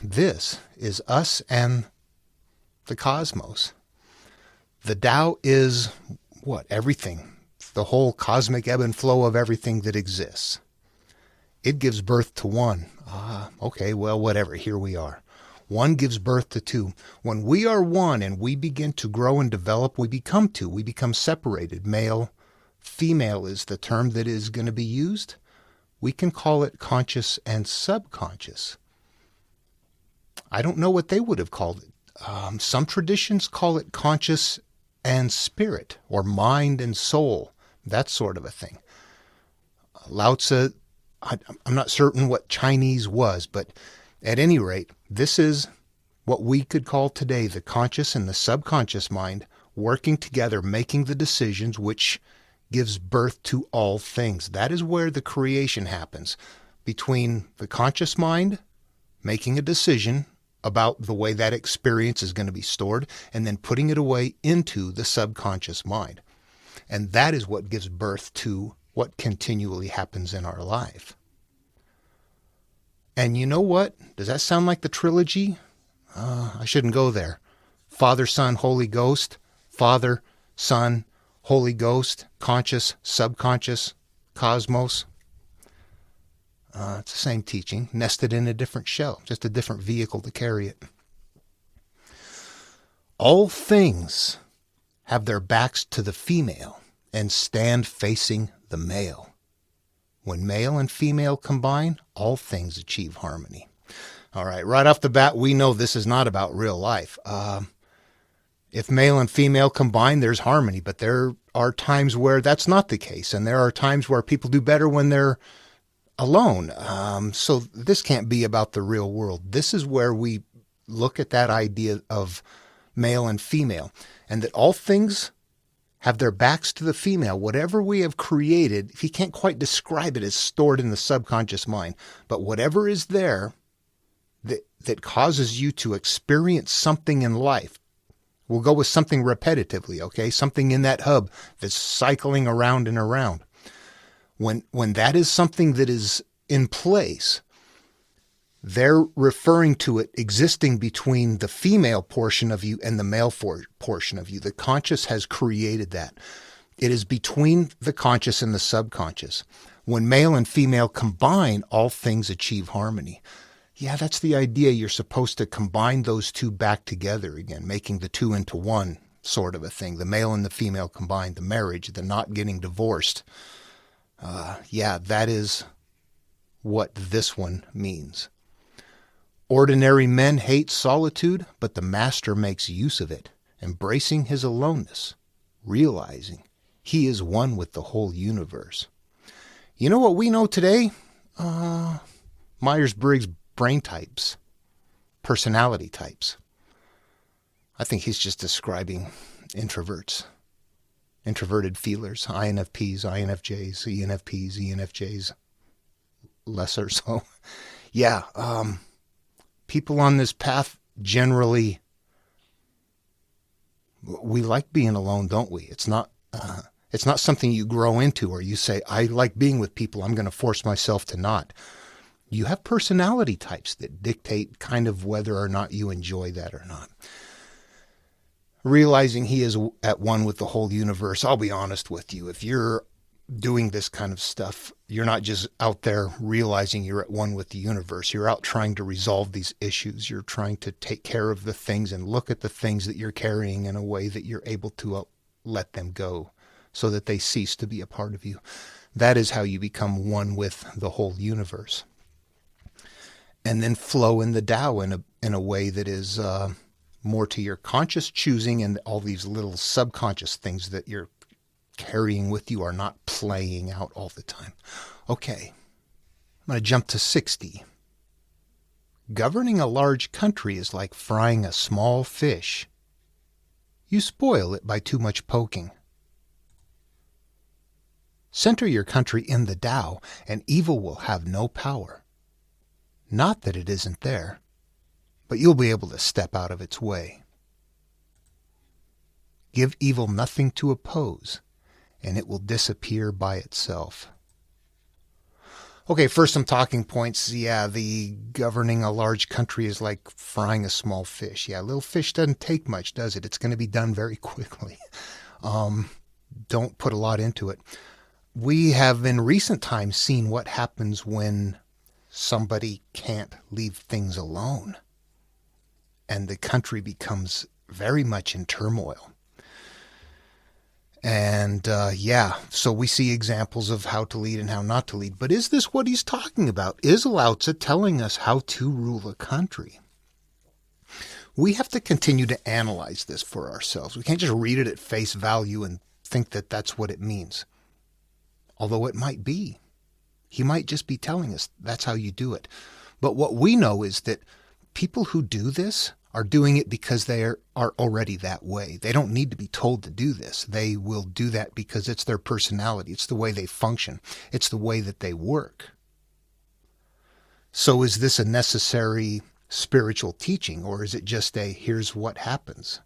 Speaker 1: This is us and the cosmos. The Tao is what? Everything. The whole cosmic ebb and flow of everything that exists. It gives birth to one. Okay, well, whatever. Here we are. One gives birth to two. When we are one and we begin to grow and develop, we become two. We become separated. Male, female is the term that is going to be used. We can call it conscious and subconscious. I don't know what they would have called it. Some traditions call it conscious and spirit, or mind and soul, that sort of a thing. Lao Tzu, I'm not certain what Chinese was, but at any rate, this is what we could call today the conscious and the subconscious mind working together, making the decisions which gives birth to all things. That is where the creation happens, between the conscious mind making a decision about the way that experience is going to be stored and then putting it away into the subconscious mind. And that is what gives birth to what continually happens in our life. And you know what? Does that sound like the trilogy? I shouldn't go there. Father, Son, Holy Ghost. Father, Son, Holy Ghost. Conscious, subconscious, cosmos. It's the same teaching, nested in a different shell, just a different vehicle to carry it. All things have their backs to the female and stand facing the male. When male and female combine, all things achieve harmony. All right, right off the bat, we know this is not about real life. If male and female combine, there's harmony, but there are times where that's not the case, and there are times where people do better when they're alone. So this can't be about the real world. This is where we look at that idea of male and female, and that all things have their backs to the female. Whatever we have created, if you can't quite describe it, is stored in the subconscious mind. But whatever is there that causes you to experience something in life, we'll go with something repetitively, okay? Something in that hub that's cycling around and around. When that is something that is in place, they're referring to it existing between the female portion of you and the male portion of you. The conscious has created that. It is between the conscious and the subconscious. When male and female combine, all things achieve harmony. Yeah, that's the idea. You're supposed to combine those two back together again, making the two into one sort of a thing. The male and the female combined, the marriage, the not getting divorced. That is what this one means. Ordinary men hate solitude, but the master makes use of it, embracing his aloneness, realizing he is one with the whole universe. You know what we know today? Myers-Briggs brain types, personality types. I think he's just describing introverts, introverted feelers, INFPs, INFJs, ENFPs, ENFJs, lesser so. People on this path generally, we like being alone, don't we? It's not something you grow into or you say, I like being with people, I'm going to force myself to not. You have personality types that dictate kind of whether or not you enjoy that or not. Realizing he is at one with the whole universe, I'll be honest with you, if you're doing this kind of stuff, you're not just out there realizing you're at one with the universe. You're out trying to resolve these issues. You're trying to take care of the things and look at the things that you're carrying in a way that you're able to let them go so that they cease to be a part of you. That is how you become one with the whole universe. And then flow in the Tao in a way that is more to your conscious choosing, and all these little subconscious things that you're carrying with you are not playing out all the time. Okay, I'm going to jump to 60. Governing a large country is like frying a small fish. You spoil it by too much poking. Center your country in the Tao, and evil will have no power. Not that it isn't there, but you'll be able to step out of its way. Give evil nothing to oppose, and it will disappear by itself. Okay, first some talking points. The governing a large country is like frying a small fish. A little fish doesn't take much, does it? It's going to be done very quickly. Don't put a lot into it. We have in recent times seen what happens when somebody can't leave things alone, and the country becomes very much in turmoil. And so we see examples of how to lead and how not to lead. But is this what he's talking about? Is Lao Tzu telling us how to rule a country? We have to continue to analyze this for ourselves. We can't just read it at face value and think that that's what it means. Although it might be. He might just be telling us that's how you do it. But what we know is that people who do this are doing it because they are already that way. They don't need to be told to do this. They will do that because it's their personality. It's the way they function. It's the way that they work. So is this a necessary spiritual teaching, or is it just a here's what happens?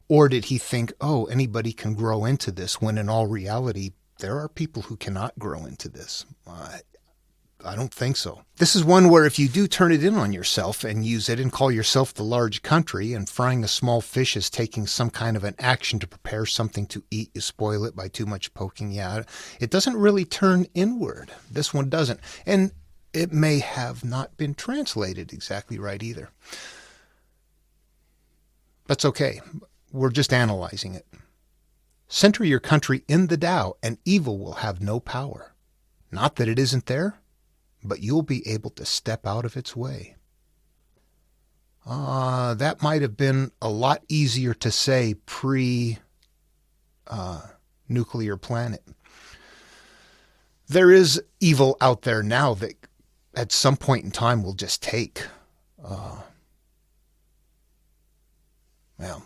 Speaker 1: Or did he think, oh, anybody can grow into this, when in all reality, there are people who cannot grow into this? I don't think so. This is one where if you do turn it in on yourself and use it and call yourself the large country, and frying a small fish is taking some kind of an action to prepare something to eat, you spoil it by too much poking. Yeah, it doesn't really turn inward. This one doesn't. And it may have not been translated exactly right either. That's okay. We're just analyzing it. Center your country in the Tao, and evil will have no power. Not that it isn't there, but you'll be able to step out of its way. That might have been a lot easier to say pre-nuclear planet. There is evil out there now that at some point in time will just take. Well,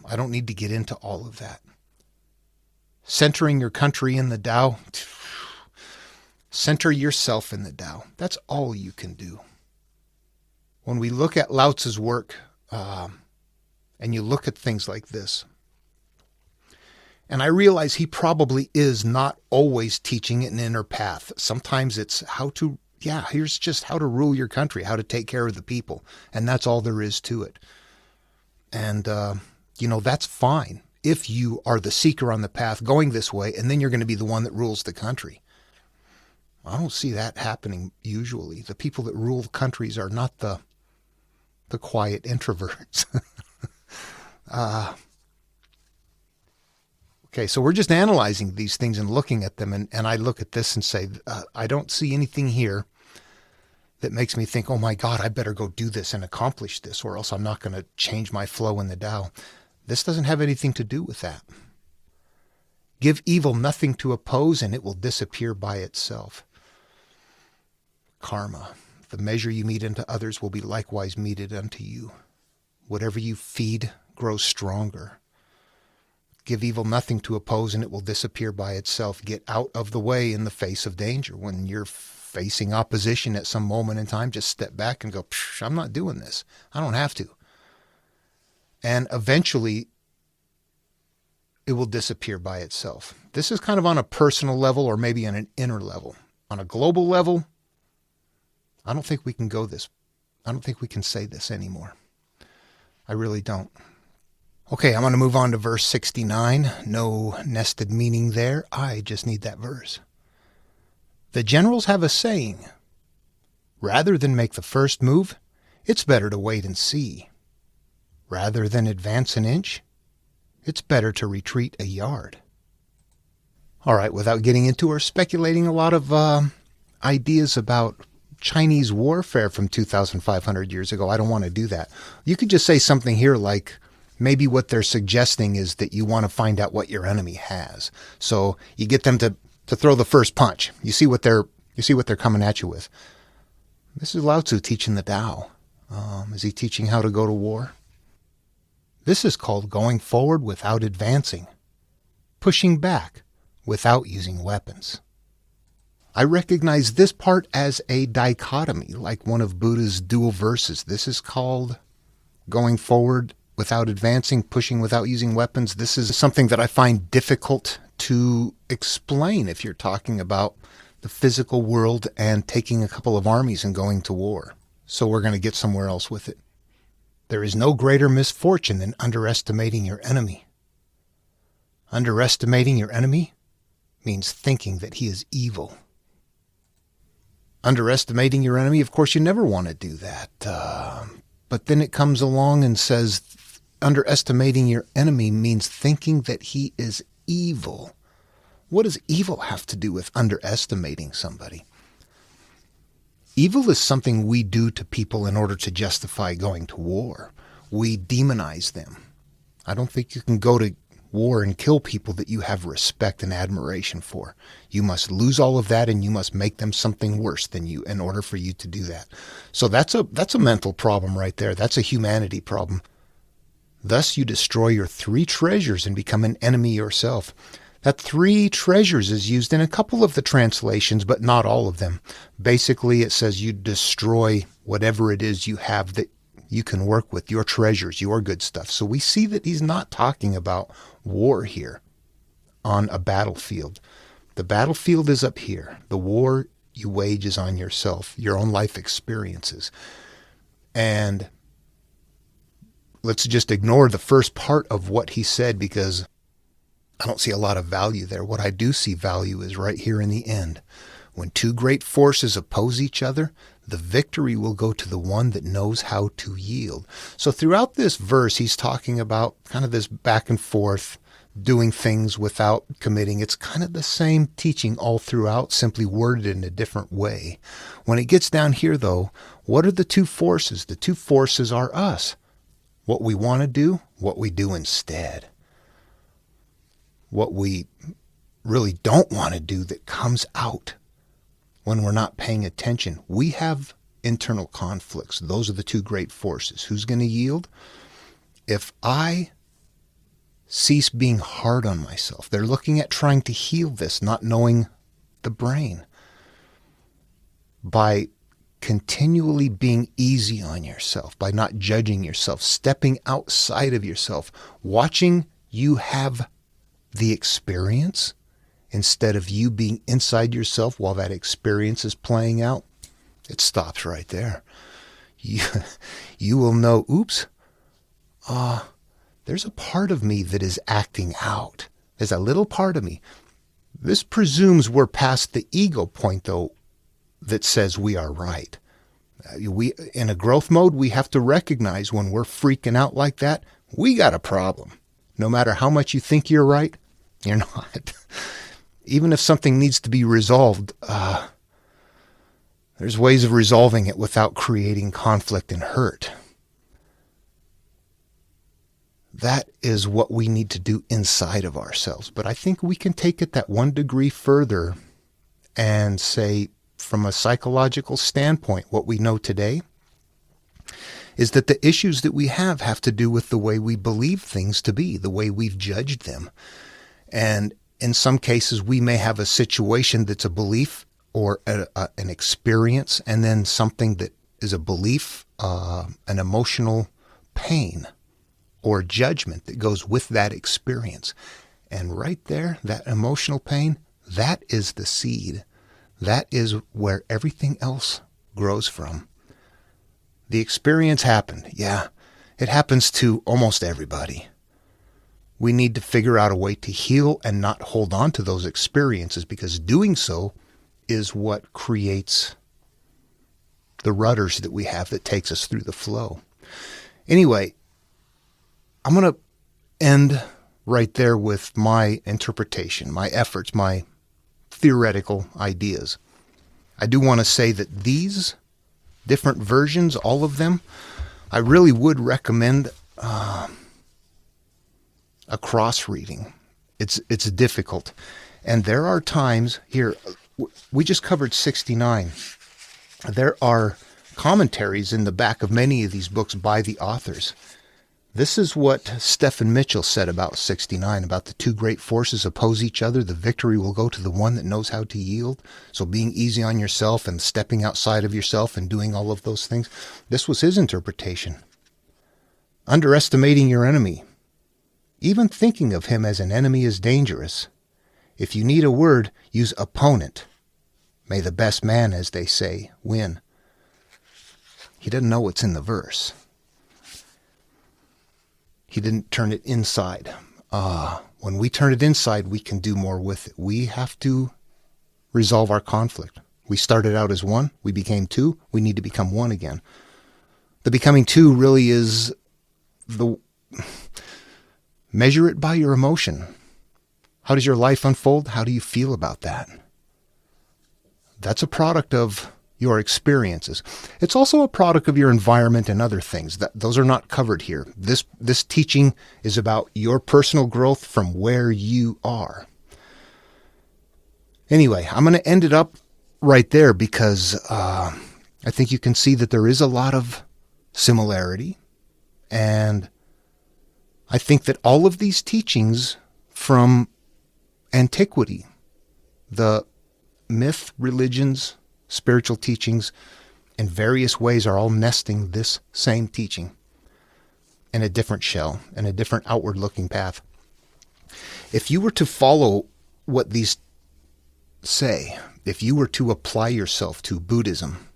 Speaker 1: I don't need to get into all of that. Centering your country in the Tao. Center yourself in the Tao. That's all you can do. When we look at Lao Tzu's work, and you look at things like this, and I realize he probably is not always teaching an inner path. Sometimes it's here's just how to rule your country, how to take care of the people. And that's all there is to it. And, that's fine if you are the seeker on the path going this way, and then you're going to be the one that rules the country. I don't see that happening usually. The people that rule countries are not the quiet introverts. Okay, so we're just analyzing these things and looking at them, and I look at this and say, I don't see anything here that makes me think, oh my God, I better go do this and accomplish this, or else I'm not going to change my flow in the Tao. This doesn't have anything to do with that. Give evil nothing to oppose, and it will disappear by itself. Karma. The measure you mete into others will be likewise meted unto you. Whatever you feed grows stronger. Give evil nothing to oppose, and it will disappear by itself. Get out of the way in the face of danger. When you're facing opposition at some moment in time, just step back and go, I'm not doing this. I don't have to. And eventually, it will disappear by itself. This is kind of on a personal level, or maybe on an inner level. On a global level, I don't think we can go this. I don't think we can say this anymore. I really don't. Okay, I'm going to move on to verse 69. No nested meaning there. I just need that verse. The generals have a saying, rather than make the first move, it's better to wait and see. Rather than advance an inch, it's better to retreat a yard. All right, without getting into or speculating a lot of ideas about Chinese warfare from 2,500 years ago, I don't want to do that. You could just say something here like, maybe what they're suggesting is that you want to find out what your enemy has. So you get them to throw the first punch. You see what they're coming at you with. This is Lao Tzu teaching the Tao. Is he teaching how to go to war? This is called going forward without advancing, pushing back without using weapons. I recognize this part as a dichotomy, like one of Buddha's dual verses. This is called going forward without advancing, pushing without using weapons. This is something that I find difficult to explain if you're talking about the physical world and taking a couple of armies and going to war. So we're going to get somewhere else with it. There is no greater misfortune than underestimating your enemy. Underestimating your enemy means thinking that he is evil. Underestimating your enemy, of course, you never want to do that. But then it comes along and says, underestimating your enemy means thinking that he is evil. What does evil have to do with underestimating somebody? Evil is something we do to people in order to justify going to war. we demonize them. I don't think you can go to war and kill people that you have respect and admiration for. You must lose all of that, and you must make them something worse than you in order for you to do that. So that's a mental problem right there. That's a humanity problem. Thus you destroy your 3 treasures and become an enemy yourself. That 3 treasures is used in a couple of the translations, but not all of them. Basically, it says you destroy whatever it is you have that you can work with, your treasures, your good stuff. So we see that he's not talking about war here on a battlefield. The battlefield is up here. The war you wage is on yourself, your own life experiences. And let's just ignore the first part of what he said, because I don't see a lot of value there. What I do see value is right here in the end. When 2 great forces oppose each other, the victory will go to the one that knows how to yield. So throughout this verse, he's talking about kind of this back and forth, doing things without committing. It's kind of the same teaching all throughout, simply worded in a different way. When it gets down here, though, what are the 2 forces? The 2 forces are us. What we want to do, what we do instead. What we really don't want to do that comes out when we're not paying attention. We have internal conflicts. Those are the 2 great forces. Who's going to yield? If I cease being hard on myself, they're looking at trying to heal this, not knowing the brain. By continually being easy on yourself, by not judging yourself, stepping outside of yourself, watching you have the experience, instead of you being inside yourself while that experience is playing out, it stops right there. You will know, oops, there's a part of me that is acting out. There's a little part of me. This presumes we're past the ego point, though, that says we are right. We, in a growth mode, we have to recognize when we're freaking out like that, we got a problem. No matter how much you think you're right, you're not. Even if something needs to be resolved, there's ways of resolving it without creating conflict and hurt. That is what we need to do inside of ourselves. But I think we can take it that 1 degree further and say, from a psychological standpoint, what we know today is that the issues that we have to do with the way we believe things to be, the way we've judged them. And in some cases, we may have a situation that's a belief or an experience, and then something that is a belief, an emotional pain or judgment that goes with that experience. And right there, that emotional pain, that is the seed. That is where everything else grows from. The experience happened. Yeah, it happens to almost everybody. We need to figure out a way to heal and not hold on to those experiences, because doing so is what creates the rudders that we have that takes us through the flow. Anyway, I'm going to end right there with my interpretation, my efforts, my theoretical ideas. I do want to say that these different versions, all of them, I really would recommend a cross reading. It's difficult. And there are times here, we just covered 69. There are commentaries in the back of many of these books by the authors. This is what Stephen Mitchell said about 69, about the 2 great forces oppose each other. The victory will go to the one that knows how to yield. So being easy on yourself and stepping outside of yourself and doing all of those things. This was his interpretation. Underestimating your enemy. Even thinking of him as an enemy is dangerous. If you need a word, use opponent. May the best man, as they say, win. He doesn't know what's in the verse. He didn't turn it inside. When we turn it inside, we can do more with it. We have to resolve our conflict. We started out as 1. We became 2. We need to become 1 again. The becoming 2 really is the... Measure it by your emotion. How does your life unfold? How do you feel about that? That's a product of your experiences. It's also a product of your environment and other things. Those are not covered here. This teaching is about your personal growth from where you are. Anyway, I'm going to end it up right there because I think you can see that there is a lot of similarity. And I think that all of these teachings from antiquity, the myth, religions, spiritual teachings, in various ways are all nesting this same teaching in a different shell, in a different outward-looking path. If you were to follow what these say, if you were to apply yourself to Buddhism,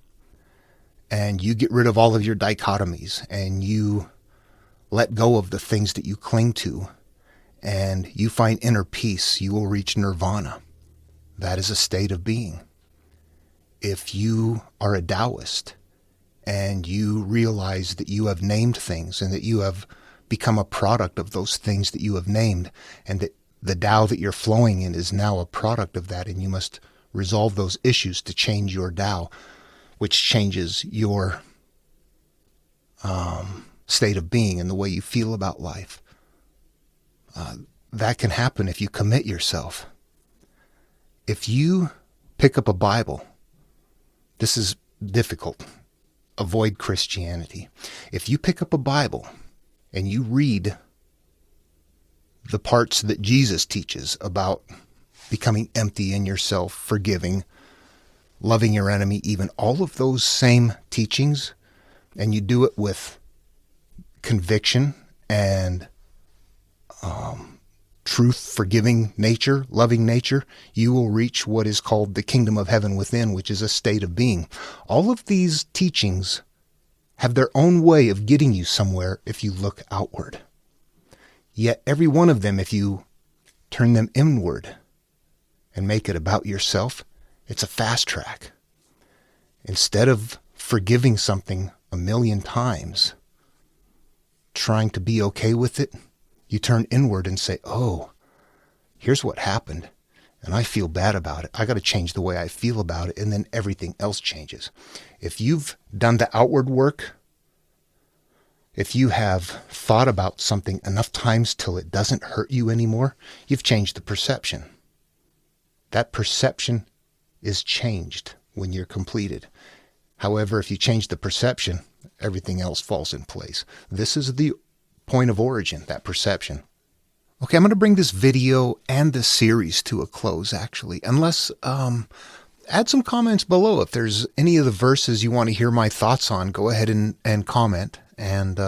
Speaker 1: and you get rid of all of your dichotomies, and you let go of the things that you cling to, and you find inner peace, you will reach nirvana. That is a state of being. If you are a Taoist and you realize that you have named things and that you have become a product of those things that you have named, and that the Tao that you're flowing in is now a product of that, and you must resolve those issues to change your Tao, which changes your state of being and the way you feel about life. That can happen if you commit yourself. If you pick up a Bible, this is difficult. Avoid Christianity. If you pick up a Bible and you read the parts that Jesus teaches about becoming empty in yourself, forgiving, loving your enemy, even all of those same teachings, and you do it with conviction and truth, forgiving nature, loving nature, you will reach what is called the kingdom of heaven within, which is a state of being. All of these teachings have their own way of getting you somewhere if you look outward. Yet every one of them, if you turn them inward and make it about yourself, it's a fast track. Instead of forgiving something 1,000,000 times, trying to be okay with it, you turn inward and say, oh, here's what happened, and I feel bad about it. I got to change the way I feel about it, and then everything else changes. If you've done the outward work, if you have thought about something enough times till it doesn't hurt you anymore, you've changed the perception. That perception is changed when you're completed. However, if you change the perception, everything else falls in place. This is the point of origin, that perception. Okay, I'm going to bring this video and this series to a close, actually, unless add some comments below. If there's any of the verses you want to hear my thoughts on, go ahead and comment, and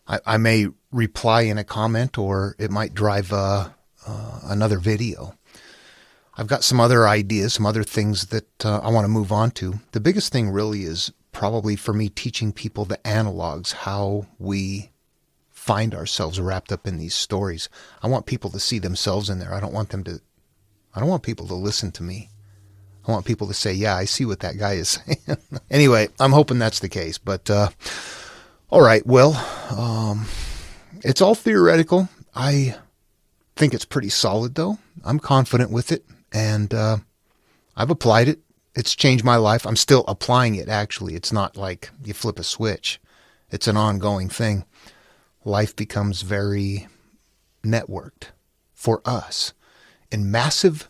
Speaker 1: I may reply in a comment, or it might drive another video. I've got some other ideas, some other things that I want to move on to. The biggest thing really is probably for me teaching people the analogs, how we find ourselves wrapped up in these stories. I want people to see themselves in there. I don't want people to listen to me. I want people to say, yeah, I see what that guy is saying. Anyway, I'm hoping that's the case. But, all right, well, it's all theoretical. I think it's pretty solid, though. I'm confident with it, and I've applied it. It's changed my life. I'm still applying it, actually. It's not like you flip a switch. It's an ongoing thing. Life becomes very networked for us in massive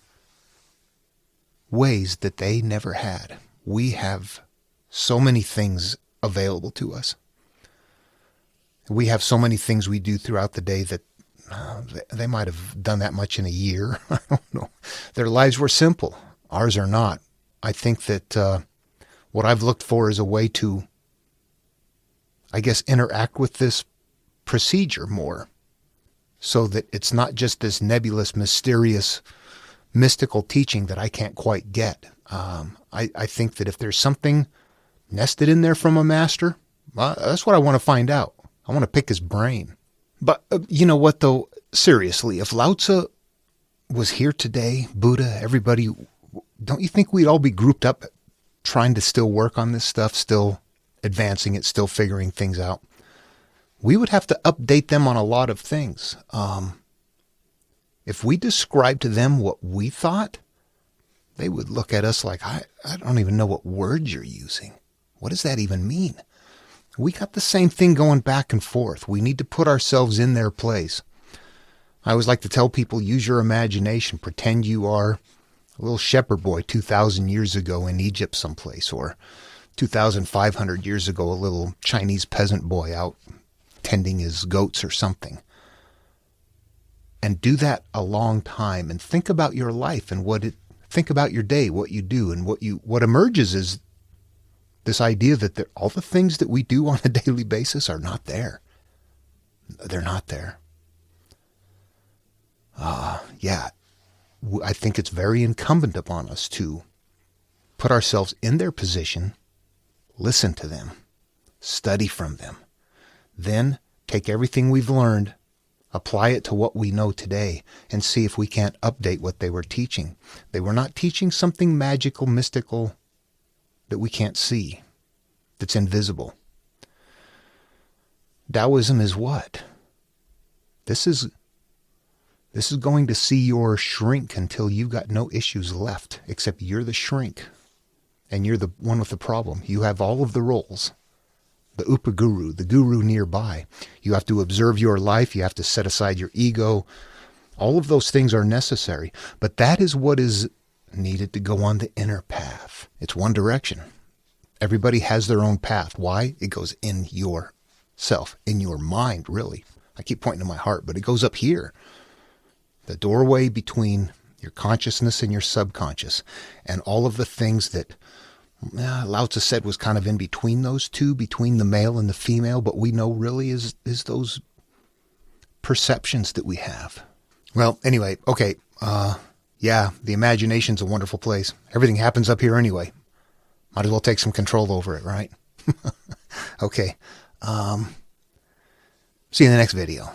Speaker 1: ways that they never had. We have so many things available to us. We have so many things we do throughout the day that they might have done that much in a year. I don't know. Their lives were simple. Ours are not. I think that what I've looked for is a way to, I guess, interact with this procedure more, so that it's not just this nebulous, mysterious, mystical teaching that I can't quite get. I think that if there's something nested in there from a master, that's what I want to find out. I want to pick his brain. But you know what, though? Seriously, if Lao Tzu was here today, Buddha, everybody, don't you think we'd all be grouped up trying to still work on this stuff, still advancing it, still figuring things out? We would have to update them on a lot of things. If we described to them what we thought, they would look at us like, I don't even know what words you're using. What does that even mean? We got the same thing going back and forth. We need to put ourselves in their place. I always like to tell people, use your imagination. Pretend you are a little shepherd boy 2,000 years ago in Egypt someplace, or 2,500 years ago, a little Chinese peasant boy out tending his goats or something. And do that a long time, and think about your life and think about your day, what you do, and what emerges is this idea that all the things that we do on a daily basis are not there. They're not there. I think it's very incumbent upon us to put ourselves in their position, listen to them, study from them, then take everything we've learned, apply it to what we know today, and see if we can't update what they were teaching. They were not teaching something magical, mystical, that we can't see, that's invisible. Taoism is what? This is going to see your shrink until you've got no issues left, except you're the shrink, and you're the one with the problem. You have all of the roles. The upaguru, the guru nearby. You have to observe your life. You have to set aside your ego. All of those things are necessary, but that is what is needed to go on the inner path. It's one direction. Everybody has their own path. Why? It goes in yourself, in your mind, really. I keep pointing to my heart, but it goes up here. The doorway between your consciousness and your subconscious, and all of the things that Lao Tzu said was kind of in between those two, between the male and the female, but we know really is those perceptions that we have. Well, anyway, okay, the imagination's a wonderful place. Everything happens up here anyway. Might as well take some control over it, right? Okay. See you in the next video.